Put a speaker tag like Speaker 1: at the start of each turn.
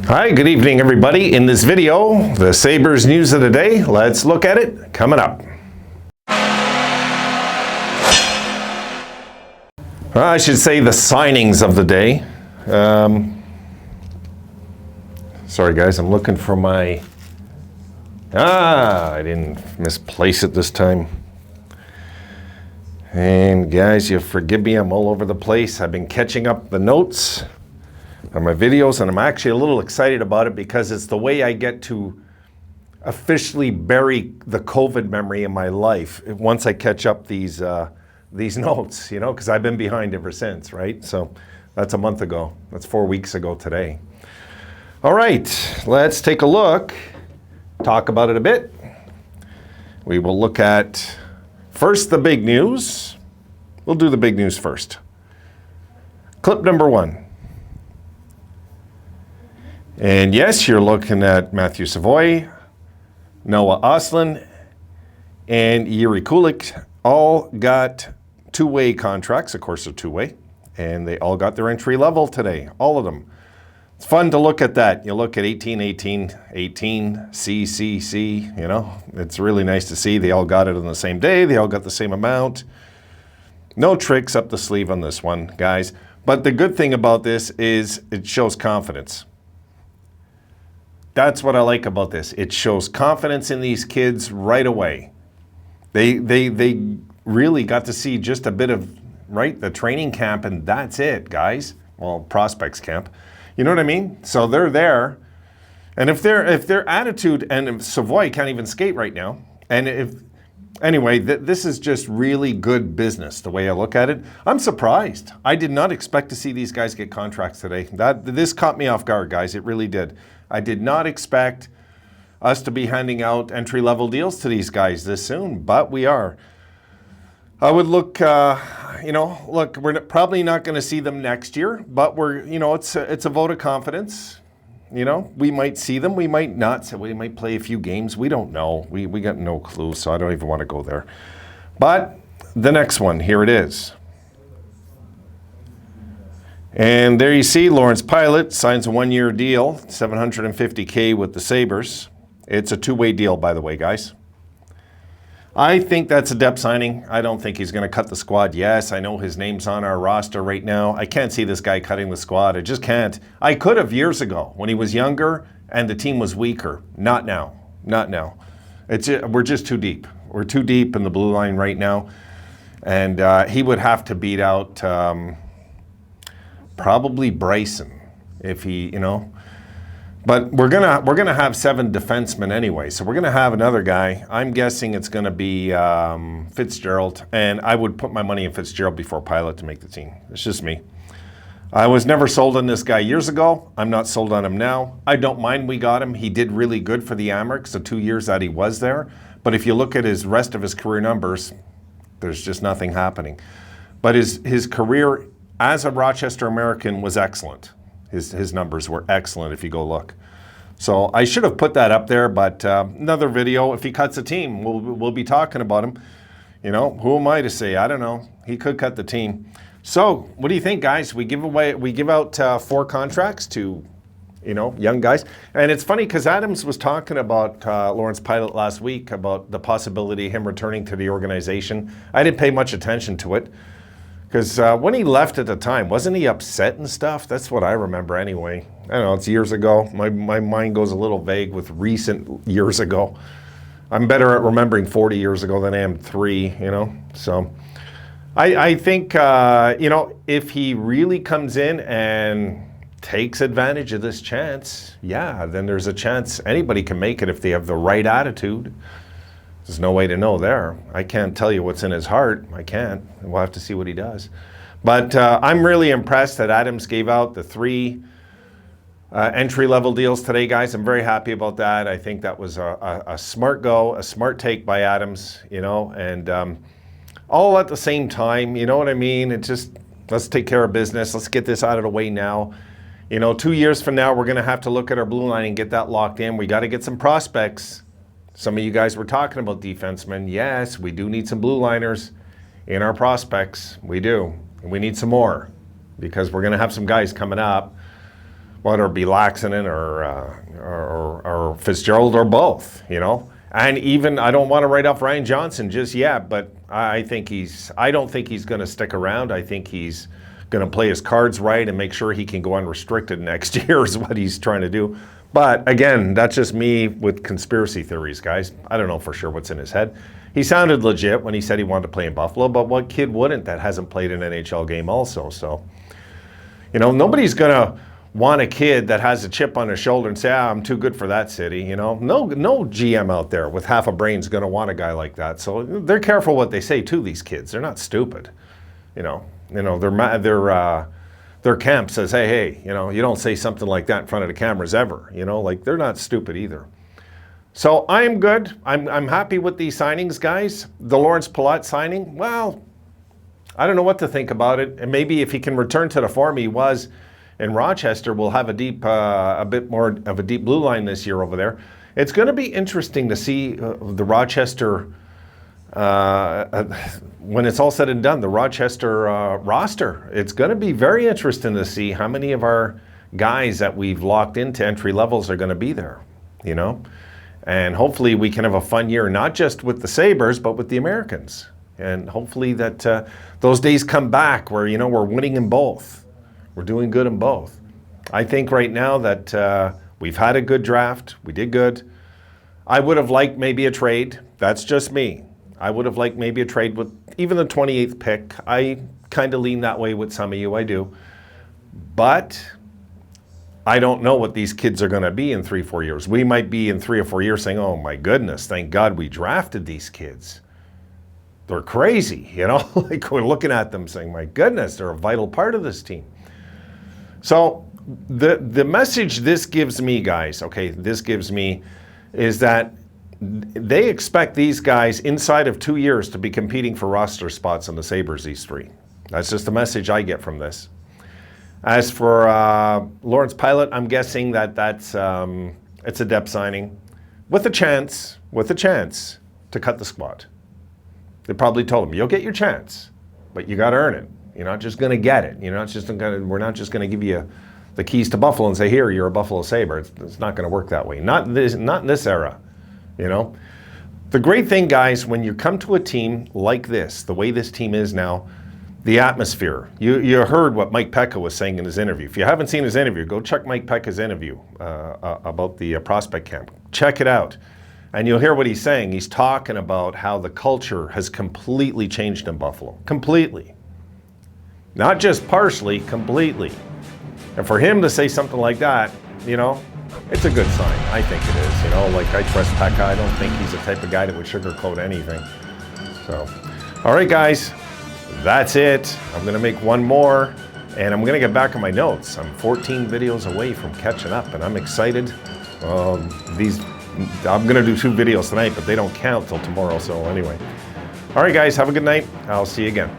Speaker 1: Hi, good evening everybody. In this video, the Sabres news of the day. Let's look at it coming up. I should say the signings of the day. Sorry guys, I'm looking for my... I didn't misplace it this time. And guys, you forgive me, I'm all over the place. I've been catching up the notes on my videos, and I'm actually a little excited about it because it's the way I get to officially bury the COVID memory in my life once I catch up these notes, you know, because I've been behind ever since, right? So that's a month ago. That's 4 weeks ago today. All right, let's take a look, talk about it a bit. We will look at first the big news. We'll do the big news first. Clip number 1. And yes, you're looking at Matthew Savoy, Noah Ostlund, and Yuri Kulik. All got two-way contracts. Of course, they're two-way. And they all got their entry level today, all of them. It's fun to look at that. You look at 18, 18, 18, C, C, C, you know. It's really nice to see. They all got it on the same day. They all got the same amount. No tricks up the sleeve on this one, guys. But the good thing about this is it shows confidence. That's what I like about this. It shows confidence in these kids right away. They really got to see just a bit of, right, the training camp, and that's it, guys. Well, prospects camp. You know what I mean? So they're there. And if their attitude, and if Savoy can't even skate right now, and anyway, this is just really good business, the way I look at it. I'm surprised. I did not expect to see these guys get contracts today. This caught me off guard, guys. It really did. I did not expect us to be handing out entry-level deals to these guys this soon, but we are. I would look, look, we're probably not going to see them next year, but it's a vote of confidence. You know, we might see them, we might not. So we might play a few games. We don't know. We got no clue, so I don't even want to go there. But the next one, here it is. And there you see Lawrence Pilut signs a one-year deal, $750K with the Sabres. It's a two-way deal, by the way, guys. I think that's a depth signing. I don't think he's going to cut the squad. Yes, I know his name's on our roster right now. I can't see this guy cutting the squad. I just can't. I could have years ago when he was younger and the team was weaker. Not now. Not now. We're just too deep. We're too deep in the blue line right now. And he would have to beat out probably Bryson if he, But we're gonna have 7 defensemen anyway, so we're gonna have another guy. I'm guessing it's gonna be Fitzgerald, and I would put my money in Fitzgerald before Pilut to make the team. It's just me. I was never sold on this guy years ago. I'm not sold on him now. I don't mind we got him. He did really good for the Amerks the 2 years that he was there. But if you look at his rest of his career numbers, there's just nothing happening. But his career as a Rochester American was excellent. His numbers were excellent if you go look. So I should have put that up there, but another video, if he cuts a team, we'll be talking about him. You know, who am I to say? I don't know. He could cut the team. So what do you think, guys? We give out 4 contracts to, young guys. And it's funny because Adams was talking about Lawrence Pilut last week about the possibility of him returning to the organization. I didn't pay much attention to it. Because when he left at the time, wasn't he upset and stuff? That's what I remember anyway. I don't know, it's years ago. My mind goes a little vague with recent years ago. I'm better at remembering 40 years ago than I am 3, So I think, if he really comes in and takes advantage of this chance, yeah, then there's a chance anybody can make it if they have the right attitude. There's no way to know there. I can't tell you what's in his heart. I can't. We'll have to see what he does. But I'm really impressed that Adams gave out the 3 entry-level deals today, guys. I'm very happy about that. I think that was a smart go, a smart take by Adams, and all at the same time, you know what I mean? It just, let's take care of business. Let's get this out of the way now. 2 years from now, we're going to have to look at our blue line and get that locked in. We got to get some prospects. Some of you guys were talking about defensemen. Yes, we do need some blue liners in our prospects. We do. And we need some more because we're going to have some guys coming up. whether it be Laxinen or Fitzgerald or both, you know. And even, I don't want to write off Ryan Johnson just yet, but I don't think he's going to stick around. I think he's going to play his cards right and make sure he can go unrestricted next year is what he's trying to do. But again, that's just me with conspiracy theories, guys. I don't know for sure what's in his head. He sounded legit when he said he wanted to play in Buffalo, but what kid wouldn't that hasn't played an NHL game also? So, you know, nobody's going to want a kid that has a chip on his shoulder and say, I'm too good for that city, you know. No GM out there with half a brain's going to want a guy like that. So they're careful what they say to these kids. They're not stupid, you know. Their camp says, hey, you know, you don't say something like that in front of the cameras ever, you know. Like, they're not stupid either. So I am good. I'm happy with these signings, guys. The Lawrence Pilut signing, well, I don't know what to think about it. And maybe if he can return to the form he was in Rochester, we'll have a bit more of a deep blue line this year over there. It's going to be interesting to see the Rochester, when it's all said and done, the Rochester roster. It's going to be very interesting to see how many of our guys that we've locked into entry levels are going to be there, you know. And hopefully we can have a fun year, not just with the Sabres, but with the Americans. And hopefully that those days come back where, you know, we're winning in both. We're doing good in both. I think right now that we've had a good draft. We did good. I would have liked maybe a trade. That's just me. I would have liked maybe a trade with even the 28th pick. I kind of lean that way with some of you, I do. But I don't know what these kids are going to be in 3-4 years. We might be in 3 or 4 years saying, oh my goodness, thank God we drafted these kids. They're crazy, you know? Like, we're looking at them saying, my goodness, they're a vital part of this team. So the message this gives me, guys, okay, this gives me is that they expect these guys inside of 2 years to be competing for roster spots on the Sabres, these three. That's just the message I get from this. As for Lawrence Pilut, I'm guessing that it's a depth signing with a chance to cut the squad. They probably told him, you'll get your chance, but you got to earn it. You're not just going to get it. We're not just going to give you the keys to Buffalo and say, here, you're a Buffalo Sabre. It's not going to work that way. Not in this era, you know. The great thing, guys, when you come to a team like this, the way this team is now, the atmosphere. You heard what Mike Pekka was saying in his interview. If you haven't seen his interview, go check Mike Pekka's interview about the prospect camp. Check it out. And you'll hear what he's saying. He's talking about how the culture has completely changed in Buffalo. Completely. Not just partially, completely. And for him to say something like that, you know, it's a good sign. I think it is. You know, like, I trust Pekka. I don't think he's the type of guy that would sugarcoat anything. So, all right, guys, that's it. I'm going to make one more, and I'm going to get back on my notes. I'm 14 videos away from catching up, and I'm excited. I'm going to do 2 videos tonight, but they don't count till tomorrow. So anyway. All right, guys, have a good night. I'll see you again.